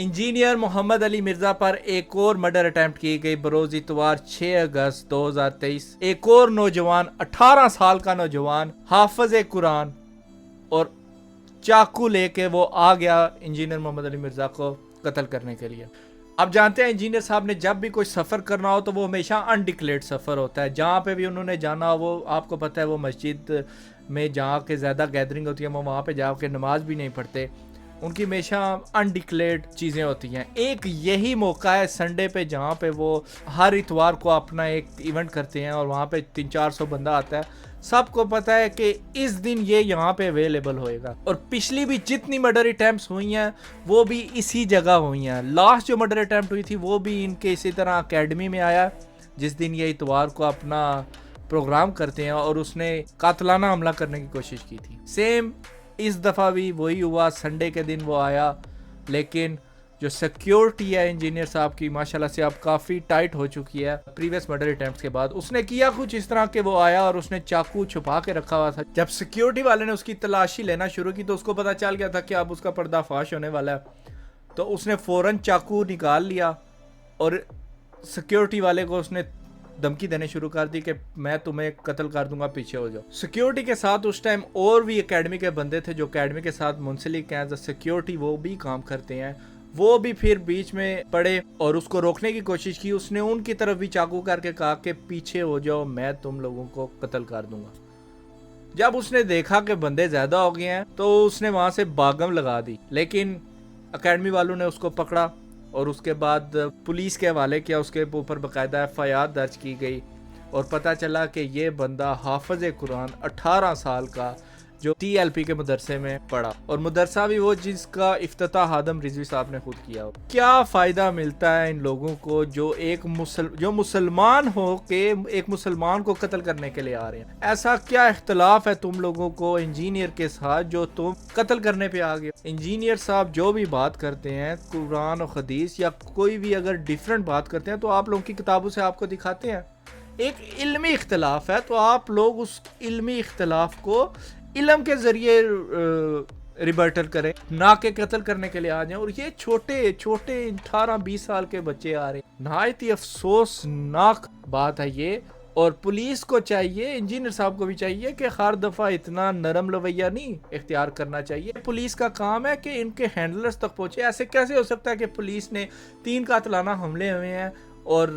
Engineer Mohammad Ali Mirza पर एक और मर्डर अटेम्प्ट की गई बरोज इतवार 6 अगस्त 2023। एक और नौजवान 18 साल का नौजवान हाफिज कुरान और चाकू लेके वो आ गया इंजीनियर मोहम्मद अली मिर्जा को कत्ल करने के लिए। अब जानते हैं इंजीनियर साहब ने जब भी कोई सफ़र करना हो तो वो हमेशा अनडिक्लेयर्ड सफ़र होता है। जहाँ पे भी उन्होंने जाना हो वो आपको पता है वो मस्जिद में जहाँ के ज़्यादा गैदरिंग होती है वो वहाँ पे जाके नमाज भी नहीं पढ़ते। उनकी हमेशा अनडिक्लेयर्ड चीज़ें होती हैं। एक यही मौका है संडे पे जहाँ पे वो हर इतवार को अपना एक इवेंट करते हैं और वहाँ पे 300-400 बंदा आता है। सबको पता है कि इस दिन ये यहाँ पे अवेलेबल होएगा और पिछली भी जितनी मर्डर अटैम्प्ट्स हुई हैं वो भी इसी जगह हुई हैं। लास्ट जो मर्डर अटैम्प्ट हुई थी वो भी इनके इसी तरह अकेडमी में आया जिस दिन ये इतवार को अपना प्रोग्राम करते हैं और उसने कातलाना हमला करने की कोशिश की थी। सेम इस दफ़ा भी वही हुआ, संडे के दिन वो आया, लेकिन जो सिक्योरिटी है इंजीनियर साहब की माशाल्लाह से अब काफ़ी टाइट हो चुकी है प्रीवियस मर्डर अटेम्प्ट्स के बाद। उसने किया कुछ इस तरह के वो आया और उसने चाकू छुपा के रखा हुआ था। जब सिक्योरिटी वाले ने उसकी तलाशी लेना शुरू की तो उसको पता चल गया था कि अब उसका पर्दाफाश होने वाला है, तो उसने फ़ौरन चाकू निकाल लिया और सिक्योरिटी वाले को उसने धमकी देने शुरू कर दी कि मैं तुम्हें कत्ल कर दूंगा, पीछे हो जाओ। सिक्योरिटी के साथ उस टाइम और भी एकेडमी के बंदे थे जो एकेडमी के साथ मुंसलिक हैं, सिक्योरिटी वो भी काम करते हैं। वो भी फिर बीच में पड़े और उसको रोकने की कोशिश की। उसने उनकी तरफ भी चाकू करके कहा कि पीछे हो जाओ, मैं तुम लोगों को कत्ल कर दूंगा। जब उसने देखा कि बंदे ज्यादा हो गए हैं तो उसने वहां से बागम लगा दी, लेकिन एकेडमी वालों ने उसको पकड़ा और उसके बाद पुलिस के हवाले किया। उसके ऊपर बाकायदा एफआईआर दर्ज की गई और पता चला कि ये बंदा हाफिज कुरान 18 साल का जो TLP के मदरसे में पढ़ा और मदरसा भी वो जिसका इफ्तिताह आदम रिजवी साहब ने खुद किया हो। क्या फ़ायदा मिलता है इन लोगों को जो मुसलमान हो के एक मुसलमान को कत्ल करने के लिए आ रहे हैं? ऐसा क्या इख्तलाफ है तुम लोगों को इंजीनियर के साथ जो तुम कत्ल करने पे आ गए? इंजीनियर साहब जो भी बात करते हैं कुरान और हदीस या कोई भी अगर डिफरेंट बात करते हैं तो आप लोगों की किताबों से आपको दिखाते हैं। एक इल्मी इख्तलाफ है तो आप लोग उस इल्मी इख्तलाफ को इल्म के जरिए रिबर्टल करें, ना के कत्ल करने के लिए आ जाएं। और ये छोटे छोटे 18-20 साल के बच्चे आ रहे हैं। नहायत ही अफसोसनाक बात है ये। और पुलिस को चाहिए, इंजीनियर साहब को भी चाहिए कि हर दफ़ा इतना नरम रवैया नहीं इख्तियार करना चाहिए। पुलिस का काम है कि इनके हैंडलर्स तक पहुँचे। ऐसे कैसे हो सकता है कि पुलिस ने 3 कातलाना हमले हुए हैं और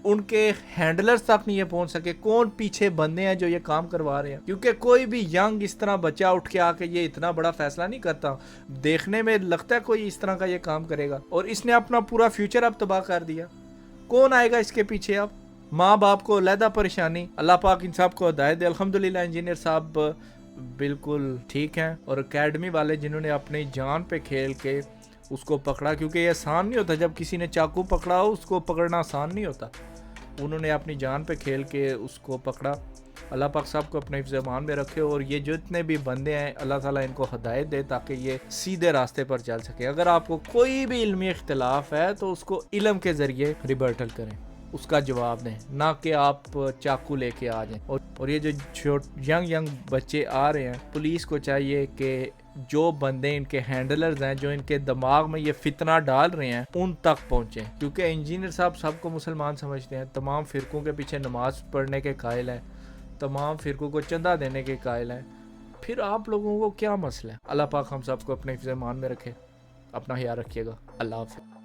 उनके हैंडलर्स तक नहीं ये पहुंच सके? कौन पीछे बंदे हैं जो ये काम करवा रहे हैं? क्योंकि कोई भी यंग इस तरह बच्चा उठ के आके ये इतना बड़ा फैसला नहीं करता। देखने में लगता है कोई इस तरह का ये काम करेगा और इसने अपना पूरा फ्यूचर अब तबाह कर दिया। कौन आएगा इसके पीछे? अब माँ बाप को अलहदा परेशानी। अल्लाह पाक इन सब को हिदायत दे। अल्हम्दुलिल्लाह इंजीनियर साहब बिल्कुल ठीक हैं और एकेडमी वाले जिन्होंने अपनी जान पे खेल के उसको पकड़ा, क्योंकि ये आसान नहीं होता जब किसी ने चाकू पकड़ा हो उसको पकड़ना आसान नहीं होता। उन्होंने अपनी जान पे खेल के उसको पकड़ा। अल्लाह पाक साहब को अपने हिफ्ज़-ए-मान में रखे और ये जितने भी बंदे हैं अल्लाह ताला इनको हिदायत दे ताकि ये सीधे रास्ते पर चल सके। अगर आपको कोई भी इल्मी इख्तिलाफ है तो उसको इल्म के ज़रिए रिबर्टल करें, उसका जवाब दें, ना कि आप चाकू लेके आ जाएं। और ये जो यंग बच्चे आ रहे हैं, पुलिस को चाहिए कि जो बंदे इनके हैंडलर्स हैं जो इनके दिमाग में ये फितना डाल रहे हैं उन तक पहुँचें। क्योंकि इंजीनियर साहब सबको मुसलमान समझते हैं, तमाम फ़िरकों के पीछे नमाज़ पढ़ने के कायल हैं, तमाम फ़िरकों को चंदा देने के कायल हैं। फिर आप लोगों को क्या मसला है? अल्लाह पाक हम सबको अपने हिफ्ज़-ए-मान में रखे। अपना ख्याल रखिएगा। अल्लाह हाफ़िज़।